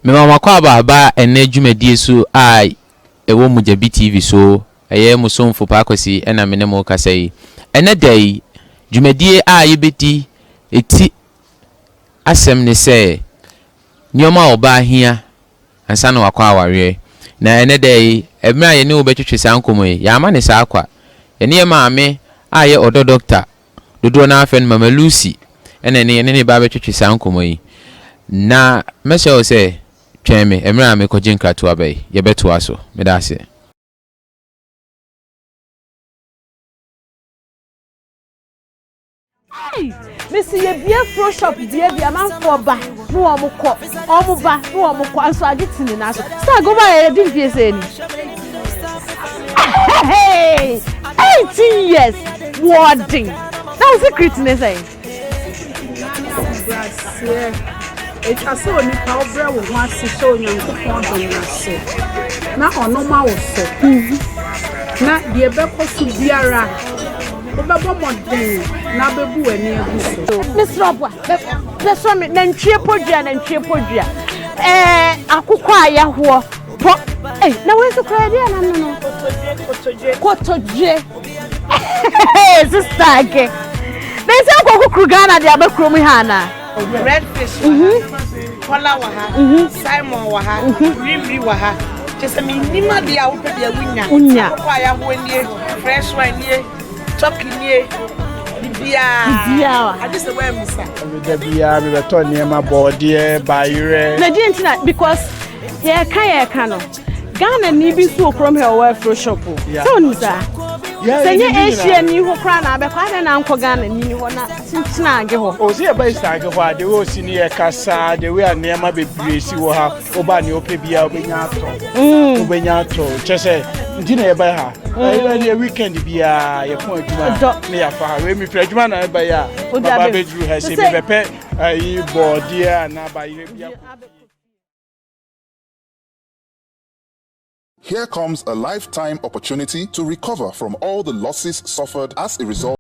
Me mama kwa ba ene dwumadie so ai ewo Mujabi TV so eye musomfo pa akwasi ena me ne mo kasa yi ene dai dwumadie a yebedi eti asem ne se nyoma oba hia ansa na wakwa aware na ene dai emra ye ne obetwetwe sankomo yi ya ma ne sa akwa ene ye maame a ye odo doctor dodo na afen mama Lucy ene ne ba betwetwe sankomo yi na mese o se tweme emra me kogin kratu abai ye beto aso me da ase. Missy, ye be a pro shop, dear, be a man for back. No, I'm a cop, I'm a back, no, I'm a cop, so I get in the national. Start go by, I didn't hear any. Hey, 18 years, warding. That was a critiness, eh? It's a so new power with one to show you now on no mouse. Now, the Abeko Subiara. Miss Rob, let's run it, then cheer Podria and cheer Podria. Akukwa Yahoo. Hey, now where's the credit? No. Kotoje. Hey, sister. They say Kugana, the Abercrombie Hana. Redfish, Kola Waha, Simon Waha, Rimri Waha. Just a minima, the out of the winner. Why when you fresh wine here. Talking here, I just aware, Mister. We are turning my body by your. The didn't because here Kayakano. Ghana need be so from her work for shop. So, say, Asian, you who crown, I bet an uncle Ghana and you want to snag. Oh, see a base like what they will see near Casa, they were near my baby, see what have Obanio Pebia Benyato, just say, dinner by her. A weekend be a point near far. When we pledge man, I buy a bedroom has a pet, a board, dear, and now by Here comes a lifetime opportunity to recover from all the losses suffered as a result.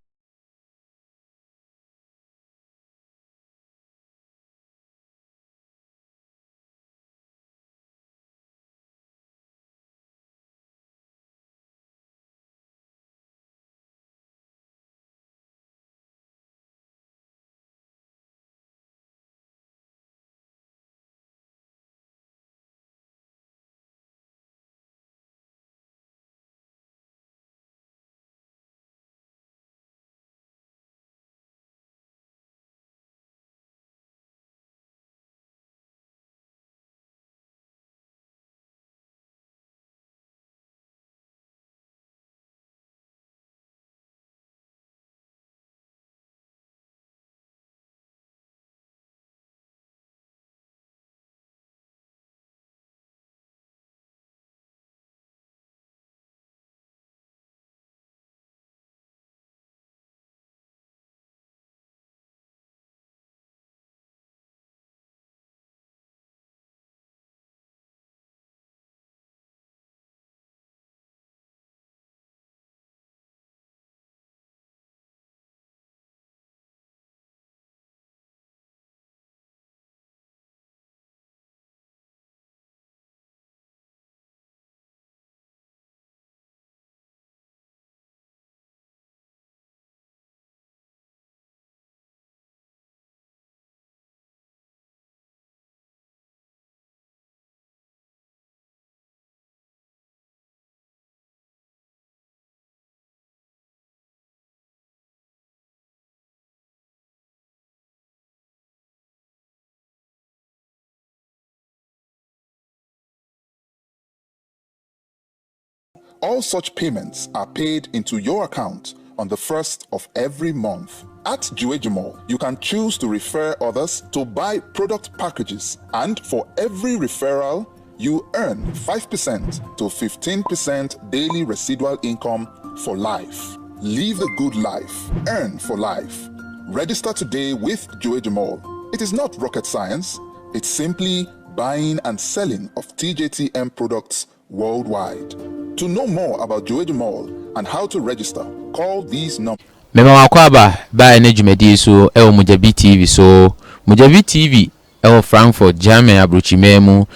All such payments are paid into your account on the 1st of every month. At Juejimo, you can choose to refer others to buy product packages, and for every referral, you earn 5% to 15% daily residual income for life. Live the good life. Earn for life. Register today with Juejimo. It is not rocket science. It's simply buying and selling of TJTM products worldwide. To know more about Juejimo and how to register, call these numbers. Mema wakwaba ba ene dwumadi so e wo Mujabi TV so Mujabi TV ɛwɔ Frankfurt Germany abrochimemu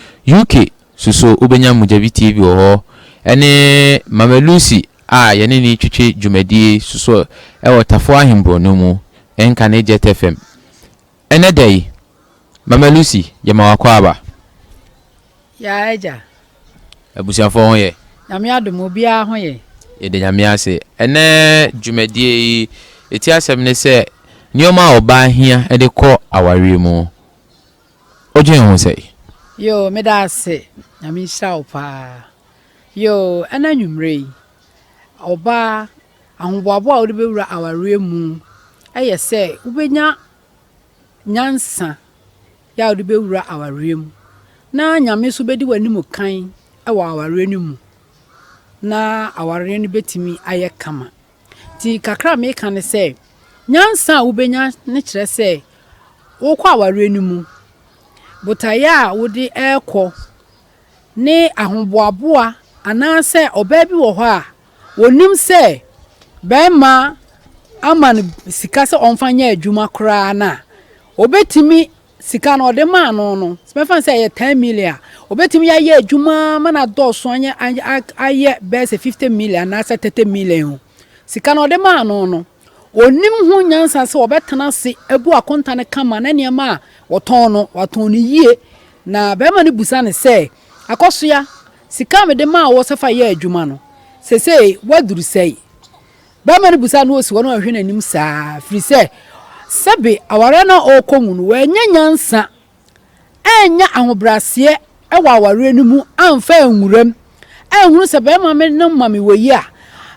UK suso ubenya Mujabi TV ho ene Mama Lucy yene ni twetwe dwumadie suso ɛwɔ Tafo Ahembo no mu enka ne Jet FM ene dai Mama Lucy yema wakwa aba ya eja abusiafo ho ye nyame adom obia ho ye yede nyame ase ene dwumadie eti asem ne se nioma oba hia ede kɔ aware mu oje ho sei yo me da ase nyame hira pa yo ana nwumre oba ahobabo a wode bewura aware mu eye se ubenya nyansa ya wode bewura aware mu na nyame so bedi wani mu kan ewa aware ni mu na aware ni betimi aye kama ti kakra me kan ne se nyansa ubenya ne kire se wo kwa aware ni mu butaya wodi ekọ ne ahomboaboa anase oba bi wo ho a wonim se bema aman sika se onfanya adwuma kra na obetimi sika no de ma no spefa se ye 10 million obetimi ya ye adwuma mana doso anya aye bese 50 million na 30 million sika no de ma no onim hu nyansa se obetena se ebu akonta ne kama na niam a waton yie na bema ne busa ne se akosoya sika me de ma wo se fa ye adwuma no se waduru sei bema ne busa no osi wono ahwe nanim saa firi se sebe aware na okomu no wanya nyansa enya ahobrase ewa aware no mu amfa enwuram ehunu se bema me no mame woyi a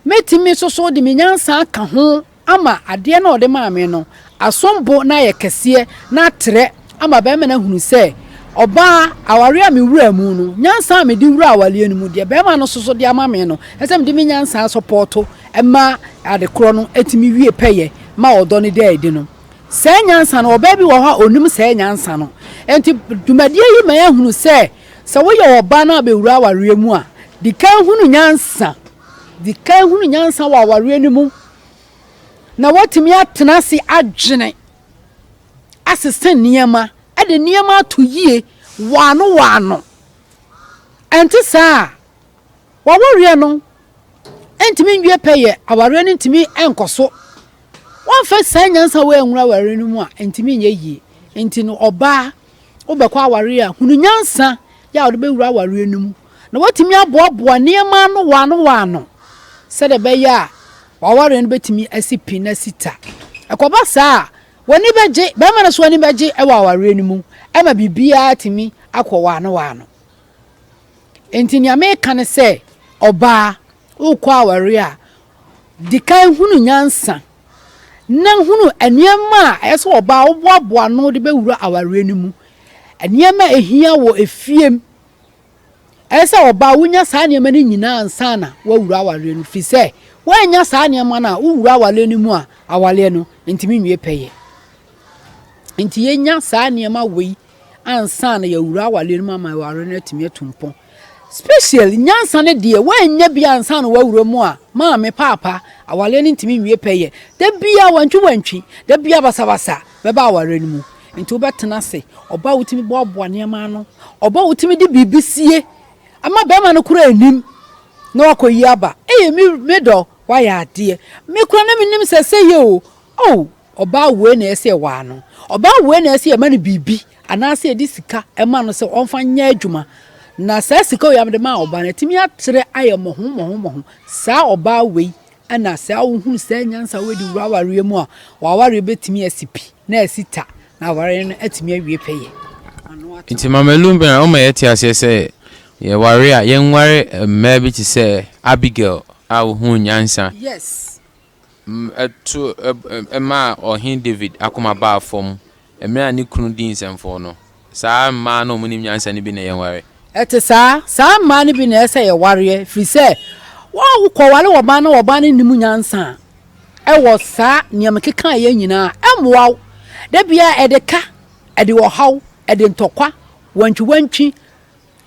metimi soso de me nyansa aka ho ama ade na ode maame no asombo na ye kese na tre ama bema na hunu se oba aware a me wura mu no nyansa me di wura awale no mu de bema no soso de ama me no esem de me nyansa supporto ema ade kro no etimi wie peye ma odo ne de ade no se nyansa no oba bi wo ha onum se nyansa no enti dwumadie yi ma ya hunu se wo ye oba na be wura aware mu a di kan hunu nyansa wa aware no mu na watimi atena si adwene asisten niema ade niema to yie wano enti saa wawore no entimi nwie peye aware no entimi enkoso wan fa saa nyansa wa enwura aware no mu a entimi nye yie enti no oba obekwa aware a hunu nyansa ya ode bewura aware no mu na watimi aboaboa niema no wano se de be ya waware no betimi asipi na sita ekoba saa woni beje be ma na so woni beje e waware no mu e ma bibia timi akọ wano enti nya me kan se oba ukọ aware a dikan hunu nyansa na hunu eniema a eso oba oboaboa no de bewura aware no mu eniema ehia wo efiem esa oba wunya saa niema ni nyina ansa na wawura aware no fi se wanya saa niema na wura awale ni mu a awale no ntimi nwie peye nti yenya saa niema wei ansa na ya wura awale no ma aware no atimi atumpon special nyansa ne de wanya bi ansa na wawura mu a ma me papa awale no ntimi nwie peye da bia wantwi da bia basabasa beba aware no mu nti obetena se oba wutimi boaboa niema no oba wutimi de bibisie ama be ma no kura enim na wakoyi aba me do waya ade me kura na menim sese ye o oba we na ese wa no oba we na ese ma no bibi anase edi sika e ma no se onfa nya adwuma na sa sika o yamde ma oba na timi atere aye moho sa oba we ana sa ohun sa nyansa we di wura ware mu a waware betimi asipi na asita na ware no atimi awie peye nti mamelumbe na o ma yeti ase se ye ware a yenware maybe to say Abigail hu nyansa yes to ma ohin David akoma ba fom emra ni kunu din semfo no saa ma no munim nyansa ni bi na yenware ete saa ma ni bi na ese ye ware fi se wa ko wale wo ba na ni mu nyansa e wo saa niam keka ye nyina emwa da bia edeka ede wo haw ede ntokwa wantwi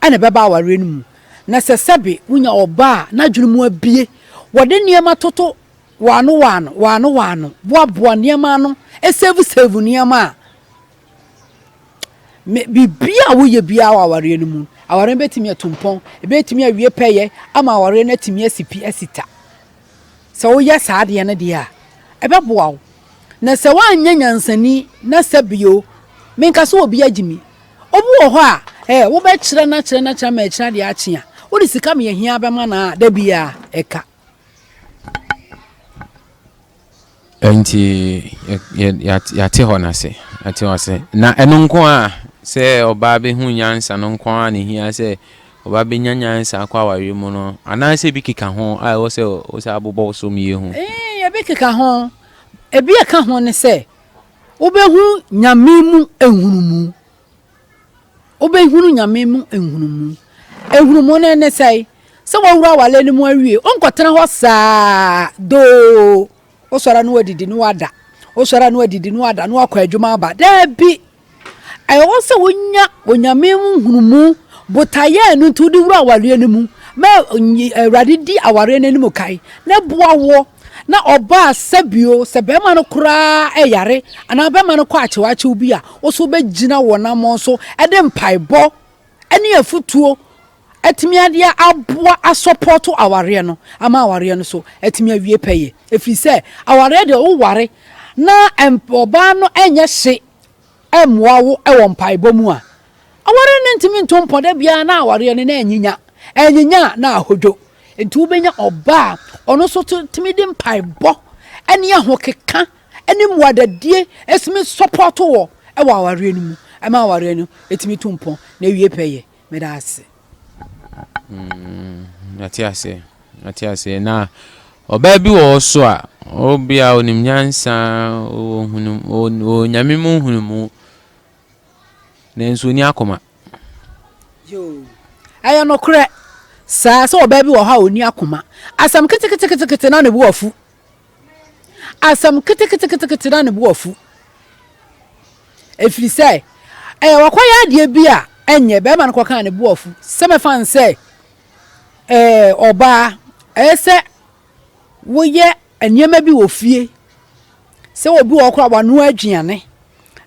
ana beba ware no mu na sesebe wunya oba na dwunu mu abie wode niema toto wano boaboa niema no save niema me bibia wo ye bia aware no mu aware betimi atumpon betimi awie peye ama aware na timi asipi asita se wo ya saade ne de a ebeboa wo na se wanya nyansani na sabio menka so obi agimi obu wo ho a wo be kire na kire ma kire de ache a wo di sika me hia be ma na da bia eka enti ya te ho na se ati ho se na eno nko a se oba be hu nyansa no nko a ne hia se oba be nyansa akwa ware mu no ana se bi kika ho a wo se abobo so mi hu ya be kika ho ebi aka ho ne se wo be hu nyamemu ehunumu wo be hu nyamemu ehunumu ne sai se wo wura wale ne mu awie onkotena ho saa do o sora no adidi no ada o sora no adidi no ada no akwa adwuma aba da bi ai wo se wonyamemu hunumu botaye no to di wura wale ne mu ma awrade di aware ne mu kai na boa wo na oba sabio sebema no kura eyare ana bema no kwa achewache obi a wo so be gina wonam so ede mpaibɔ ene afutuo etimi ade aboa asupport aware no ama aware no so etimi awie peye efiri se aware de wo ware na oba no enye hye emmoa wo ewo mpaibɔ mu a aware no ntimi ntompo da bia na aware no na enyinya na ahodwo entu benya oba ono so timi de mpaibɔ ene ahokeka ene muadadie esimi support wo ewo aware no mu ama aware no etimi tumpo na wie peye medase ati ase na oba bi wo so a obia onim nyansa o nyamemu hunumu nenso ni akoma yo ayo no kure sa so oba bi wo ha oni akoma asam kete na ne bu afu asam kete na ne bu afu efiri sai wakwaya ade bi a enye be ma no kwaka ne bu afu se me fan sai oba ese wo ye eniema bi wo fie se obi wo kra wano aduane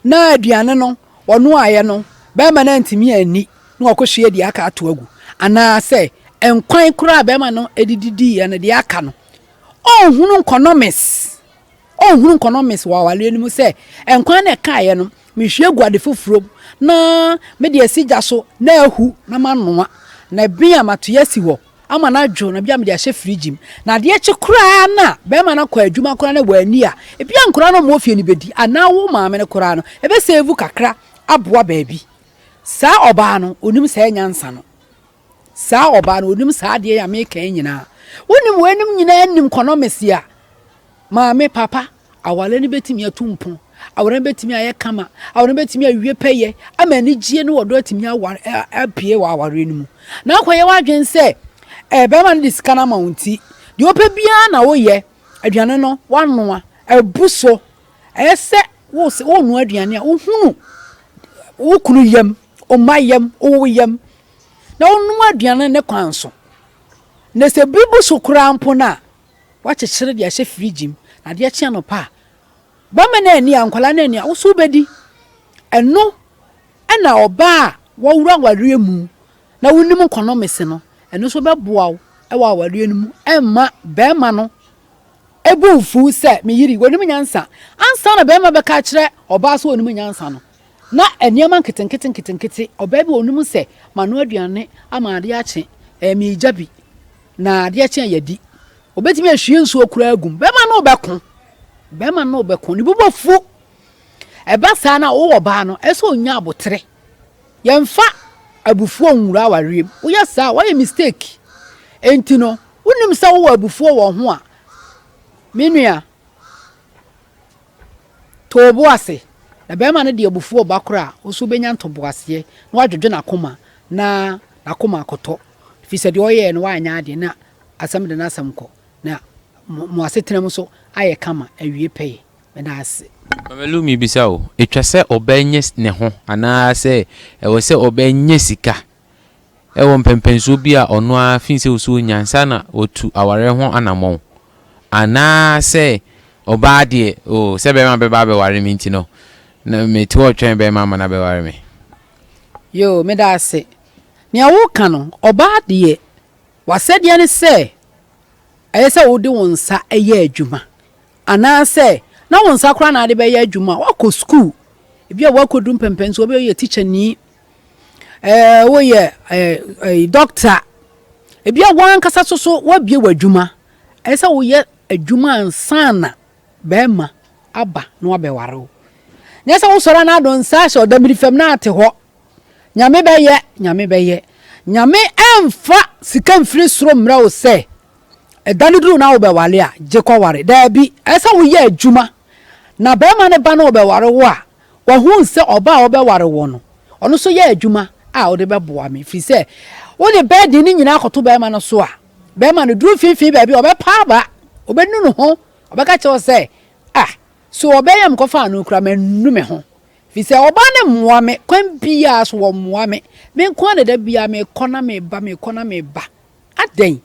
na aduane no wono aye no be ma na ntimi ani na okohwe di aka ato agu ana se enkwan kra be ma no edididi ya na di aka no ohunu economics wa wale ni mu se enkwan na ka aye no mehwe guade foforo na me de asija so na ahu na manoa na bia matoya si wo ama na dwo na bia me de ahye fridge na de echi kura na be ma na kwa adwuma kura na wani a bia nkura no mo ofie ni bedi ana wo ma me ne kura no ebe save kakra aboa baabi sa oba no onim sa nyansa no sa oba no onim sa de ya me kan nyina wonim wanim nyina nim economics ya ma me papa awale ni betimi atumpo awore betimi aye kama awore betimi awie peye ama ni gie no wodo atimi aware apie wa aware ni mu na akoye wadwen se be man diskana maunti di ope bia na wo ye aduane no wanoa ebuso ese wo se wo no aduane a ohunu wo kunu yam o mayam o yam na onu aduane ne kwanso na se bibu so krampo na wa chechire de ahye fridge na de achia no pa ba mena ani ankwala na ani wo so bedi eno na oba wo wura ware mu na wonim economics no eno so beboa wo ewa ware no mu emma be ma no ebu fu se me yiri wonim nyansa ansa na be ma be ka kire oba so wonim nyansa no na eniema nkete oba bi wonim se manu aduane ama ade ache me jabi na ade ache yadi obetimi ahwie nso okura agum be ma no obekon ni bubo fu eba sa na wo oba no eso onya abotre yemfa abufu onwura awarem wo ya sa wo ye mistake enti no wonim sa wo abufu wo ho a menua tobo ase na be ma no de abufu obakora wo so benya ntobo ase na wadwodwe na koma na akoma akoto fi se de oye no anya ade na asam de na asam ko na mo asetenam so aye kama awie pay na ase Mamelumi bisao etwa se obenye ne ho ana se ewo se obenye sika ewo mpempenso bi a ono a finse usu nyansa na otu aware ho anamon ana se oba de o se be ma be ba be ware mi ntino na me ti wo twen be ma na be ware me Yo, me da se. Ni awoka no, oba de wasede ne se ayese wo de wonsa eye adwuma. Ana se na wonsa kra na de be ye adwuma, wako school. Ebi a wako dum pempen so obe ye teacher ni wo ye doctor. Ebi a wan kasa so wa bie wadwuma. Ayese wo ye adwuma ansana bema aba no abeware wo. Nyesa wo sora na don sa sho da mirifem na ate ho. Nyame beye. Nyame emfa sika mfiri soro mra wo se. Edanuduru na wo be wale a je kwa ware. Da bi esa wo ye adwuma. Na be ma ne ba na wo be ware wo a, wo hu se oba wo be ware wo no. Ono so ye adwuma a wo de be boa me. Fi se wo de bed ni nyina akoto be ma no so a. Be ma no duru finfin ba bi wo be pa ba. Wo be nu no ho. Wo be ka che wo se, so obe yam ko fa no kura me nu me ho. Fi se oba ne moa me kwan bia so wo moa me nko na da bia me kona me ba aden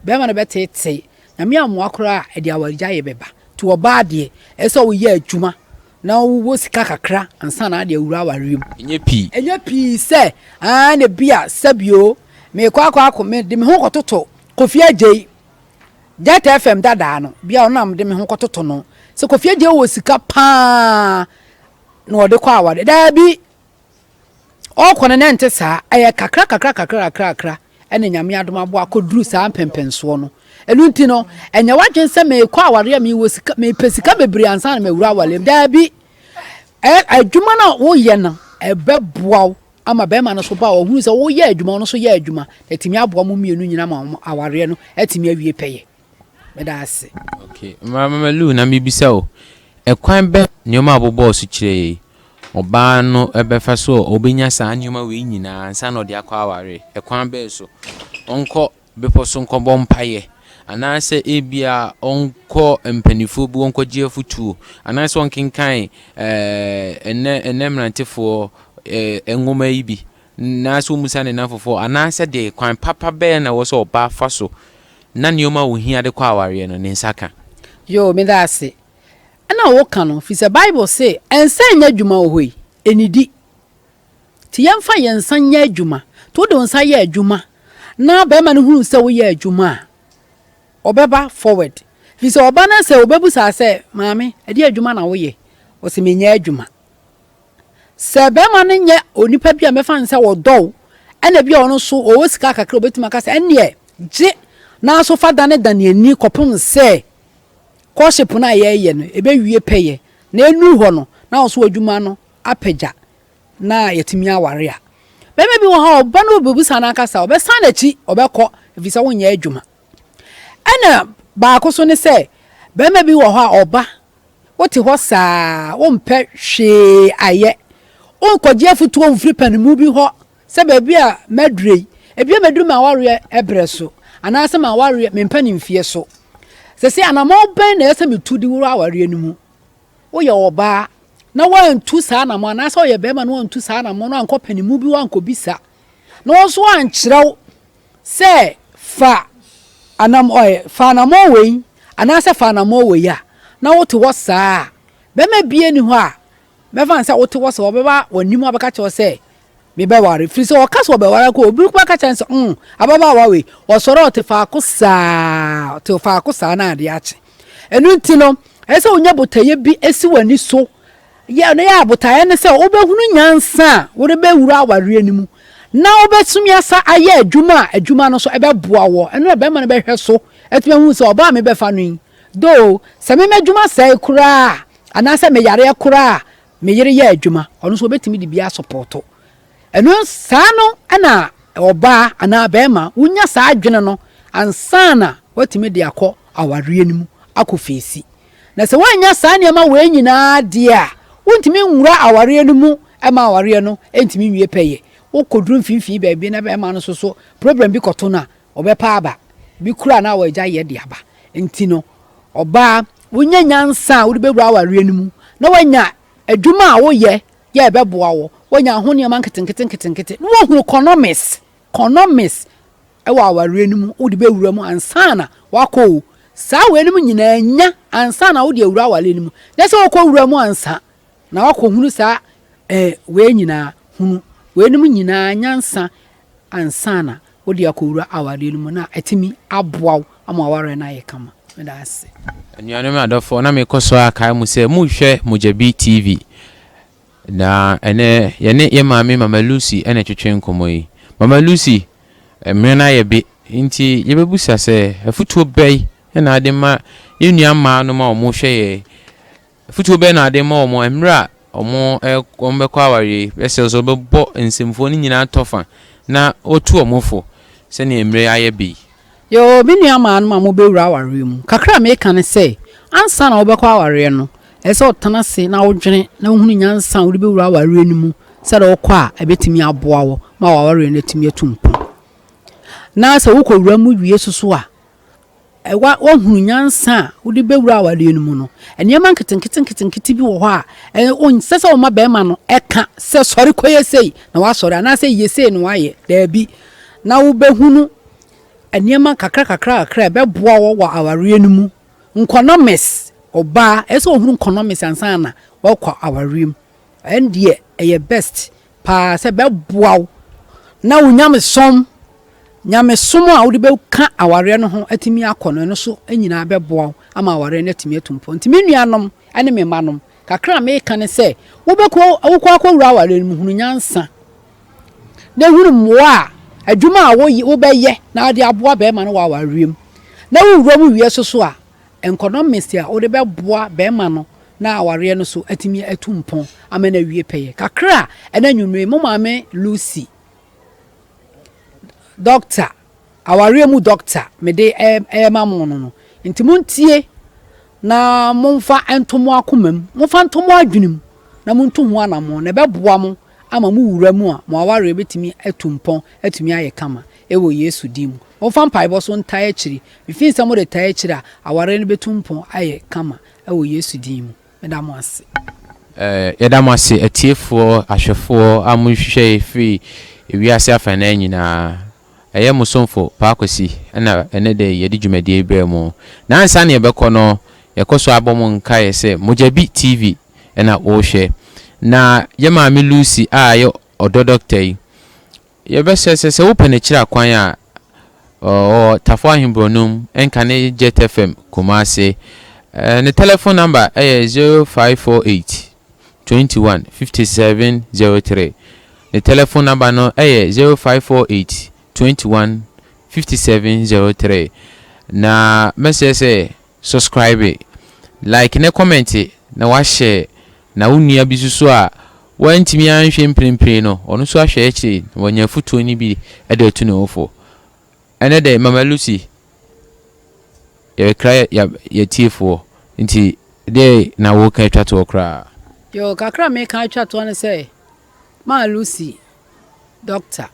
be ma na betete na me amoa kura e dia warija ye beba to oba de e so wo ye adwuma na wo sika kakra ansa na de awura warem enye pi se ne bia sabio me kwa me de me ho kototo Kofi Ajay Jet FM dada no bia onam de me ho kototo no se Kofi Ajay wo sika pa no de kwa awade da bi o kone na nte saa eye kakra ene nyame adom abo akoduru saa pempenso no elu nti no enye wadwen se me kwa aware me wo sika me pesika bebre ansa na me wura awale da bi adwuma na wo ye no ebeboa ama be ma no so ba wo hu se wo ye adwuma no so ye adwuma etimi aboa mu mienu nyina ma aware no etimi awie peye me da ase. Okay mama lu na me bisa o ekwan be nyoma abobo so kire oba no ebefa so obenya saa nyoma we nyina ansa no de akwa aware ekwan be so onko bepo so nko bompaye anase ebia onko empanifo bu onko giefutu anase onkinkan enemrantefo engoma ibi na so musa ne nafofo anase de kwan papa be na wo so oba fa so na nyoma wo hia de kwa aware no ne nsaka yo me da ase ana wo ka no fi se Bible say ensan nya dwuma wo hoi enidi ti yemfa yensan nya dwuma to de onsan ya dwuma na be ma no hu se wo ya dwuma obeba forward fi se oba na se obebu sa se maame e de dwuma na wo ye o se me nya dwuma se be ma no nya onipa bia me fa nse wo do ena bia ono so o sika kakra obetima ka se ene je na so fa dane ani kopum se koship na ye no ebe wie peye na enu ho no na oso adwuma no apagya na yetimi aware a bebe bi wo ha oba na obebusa na akasa obesa na chi obekọ efisa wo nya adwuma ana ba ko so ne se bebe bi wo ha oba wote ho saa wo mpe hwe aye onkọje afutu omfri panimu bi ho se bebi a madrei ebi madru ma aware ebreso anase ma aware mempani mfie so se anamo ben na ese metudi wuru aware anumu wo ye oba na wantu saa na mo anase wo ye be ma na wantu saa na mo no anko panimu bi wanko bisa na wo so ankyerɛw se fa anamo we anase fa anamo we ya na wote wo saa be ma bie ni ho a be fa nsa wote wo so obeba wanimu abaka che wo se me be ware fi so okaso be ware ko obi kwa ka chance ababa wa we osoro otefa akosa na ade ache enu nti no ese onya botaye bi esi wani so ya na ya botaye ne se obehunu nyansa wo de be wura aware animu na obesumi asa aye adwuma no so ebe boa wo enu be ma ne be hwe so etime hu se oba me be fa no do se me adwuma sai kura ana se me yare kura me yere ya adwuma ono so obetimi di bia supporto enu sano ana oba ana bema unya sa adwene no ansana watimi de akọ aware animu akofesi na se wanya sa niam we nyina de a wontimi nwura aware animu ema aware no entimi nwie peye wokoduru mfimfi ba bi na bema no so problem bi koto na obepa aba bi kura na waja ye de aba enti no oba wonya nyansa wo de bewura aware animu na wanya adwuma a wo ye beboa wo wanya ho niam nketenkete no wo hu economics ewa aware animu wo de bewura mu ansana wako saa we animu nyina nya ansana wo de awura aware animu na se wo ko wura mu ansa na wako hunu saa we nyina hunu we nim nyina nyansa ansana wodi akowura aware no mu na etimi aboaw ama aware na ye kama me da ase anuanom adofo na me koso aka mu se mu hwe Mojabi TV na ene ye maame Mama Lucy ene twetwe nkomo yi Mama Lucy emre na ye be nti ye bebusa se afutuo bai na ade ma ye nua ma no ma omo hwe ye afutuo bai na ade ma omo emra omo ombekwa aware ese so bebo nsemfo ni nyina tofa na otu omofo se ne emre aye bi yo me nua ma no ma mo bewura aware mu kakra me kan se ansa na obekwa aware no ese otana se na wodwene na hunu nyansa wo bewura aware ni mu se da okwa ebetimi aboa wo ma aware na timi atumpo na se wo kowura mu wie susu a ewa ohunu nyansa wo bewura aware ni mu no enema nkitenkete bi wo ho a onse se wo ma be ma no eka se sori koye sei na wa sori ana se yesei no waye da bi na wo behunu enema kakra be boa wo aware ni mu nkonomis oba eso ohuru nkonomis ansana wo kwa aware mu endie eye best pa se be boa na unyame som nyame som a wo de be ka aware no ho atimi akono no so anyina be boa ama aware no atimi atumpo ntimi nuanom ane me manom kakra me ka ne se wo be ko akowura aware mu hunu nyansa na hunu moa adwuma a wo be ye na ade aboa be ma no wa aware mu na wo wura mu wie so a economics ya wo de be boa be ma no na aware no so atimi atumpo ama na wie peye kakra ena nwunwe mo maame Lucy doctor aware mu doctor me de ma mo no nti muntie na momfa entomo akomam momfa ntomo adwenem na muntu ho anamo na be boa mo ama mu wura mu a mo aware betimi atumpo atumi aye kama ewo Yesu dim momfa mpaibo so ntae akiri ifin samo de tae akiri a aware no betumpo aye kama ewo Yesu dim medamo ase yedamo ase atiefo ahwefo amuhwehwe fi ewiase afana nyina eye musomfo paakosi na ene de yedi dwumade bre mu na ansa ne yebekọ no yekoso abom nka yese Mojabi TV na o hwe na ye maame Lucy ayo odo doctor yi yebesese wo penechira kwan a tafo ahimbronum enka ne Jet FM Kumase ne telephone number 0548 21 5703 the telephone number no 0548 21 5703 na message subscribe like ne comment na wa share na unia bisusu a wantimi anhwe mprempren no ono so ahwe echi wonya futuo ni bi ede otu ne ofo ene de Mama Lucy ye kra ya tiefo nti de na wo ka twa to kra yo kakra me ka twa to ne say Ma Lucy doctor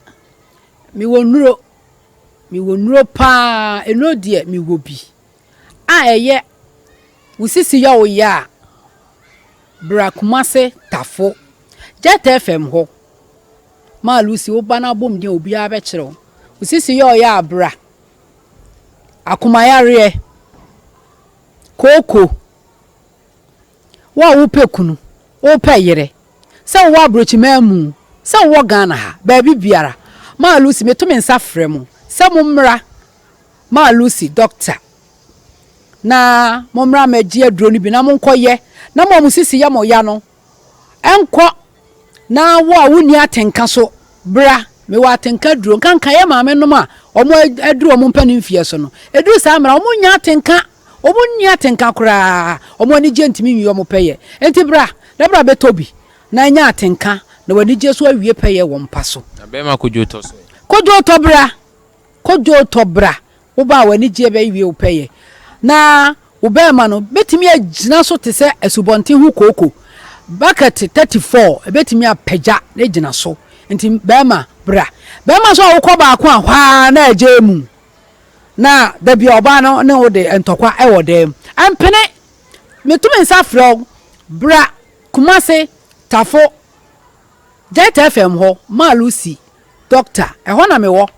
mi wonuro pa eno de mi wo bi a eye wusisi ya wo ya bra Kumase tafo Jet FM ho Ma Lucy wo bana bom de obi a be kire wusisi ya bra akumayare koko wo pekunu wo peyere se wo abrochi mamu se wo Ghana ha ba bibiara Ma Lucy meto me nsa frem se mo mra Ma Lucy doctor na mo mra maji aduro ni bi na mo nkoye na mo musisi ya mo ya no enko na wo a wuni atenka so bra me wa atenka duro kanka ye maame no ma omo aduro mo mpani mfie so no eduru sa mra omo nya atenka omo nya atenka kura omo ni je ntimi wi omo peye enti bra na bra betobi na nya atenka na wani je so awie peye wo mpa so na be ma kojo to so kojo to bra wo ba wani je be wie wo peye na wo be ma no betimi agina so te se asubonte hu koko bucket 34 ebetimi apagya na agina so enti be ma bra be ma so wo ko ba ko ahwa na aje mu na da bi oba no ne wo de entokwa e wo dem ampene metumi nsa fro bra Kumase tafo Jet FM ho Ma Lucy doctor e ho na me wo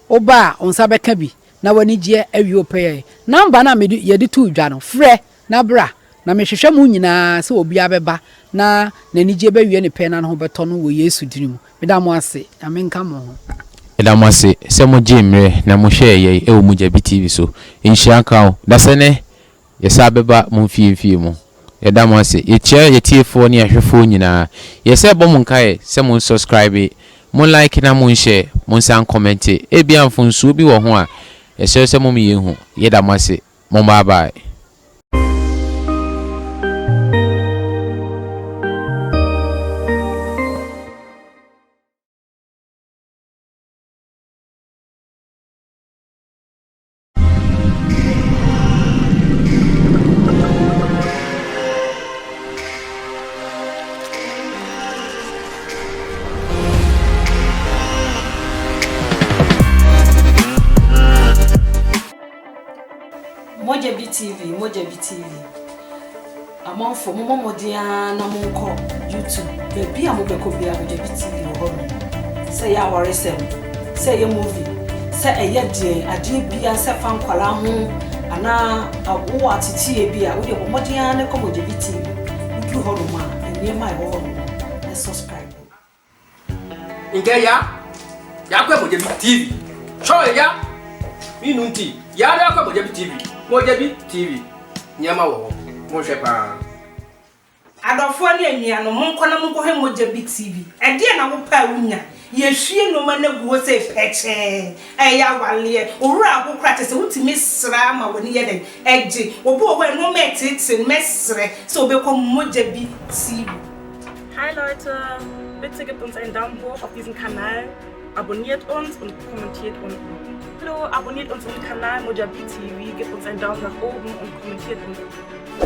oba onsa beka bi na wani je awi opeye number na me yedi tu dwa no frɛ na bra na mehwehwe mu nyina se obi abeba na nanije ba wie ne pɛ na ho beto no wo Yesu dinimu meda mo ase amenka mo ho meda mo ase se mo jemre na mo hwe ye e wo mu Jabi TV so inhia kan da se ne yesa beba mo fie mo yeda mo ase ye chia ye tiefo ne ahwefo nyina yesa bɔ mo nkae se mo subscribe mo like na mo share mo san comment e bia mfonso bi wo ho a yesa se mo me yehu yeda mo ase mo bye bye. Jabi TV. Among for Momodia na monko YouTube. Baby am be ko bia Jabi TV ho no. Say ya worry sem. Say ya movie. Say e ye de ade bia say fan kwala ho ana awo atete bia wo de Momodia na ko Jabi TV. Uku ho no ma eni ma ho ho no. Subscribe. Ingeya. Ya kwa Jabi TV. Show ya. Minunti. Ya da kwa Jabi TV. Jabi TV. Nyama wo mo hwe pa adofo ne anuano monko na monko he Jabi TV e de na wo pa wunya ye hwie no ma na guo se peche e ya wale owura akokra te se wutimi sra ma woni ye den eje wo bo ho no metete mesre so be ko Jabi TV. Hi Leute, bitte gebt uns einen Daumen hoch auf diesen Kanal, abonniert uns und kommentiert unten. Hallo, abonniert unseren Kanal Jabi TV, gebt uns einen Daumen nach oben und kommentiert unten.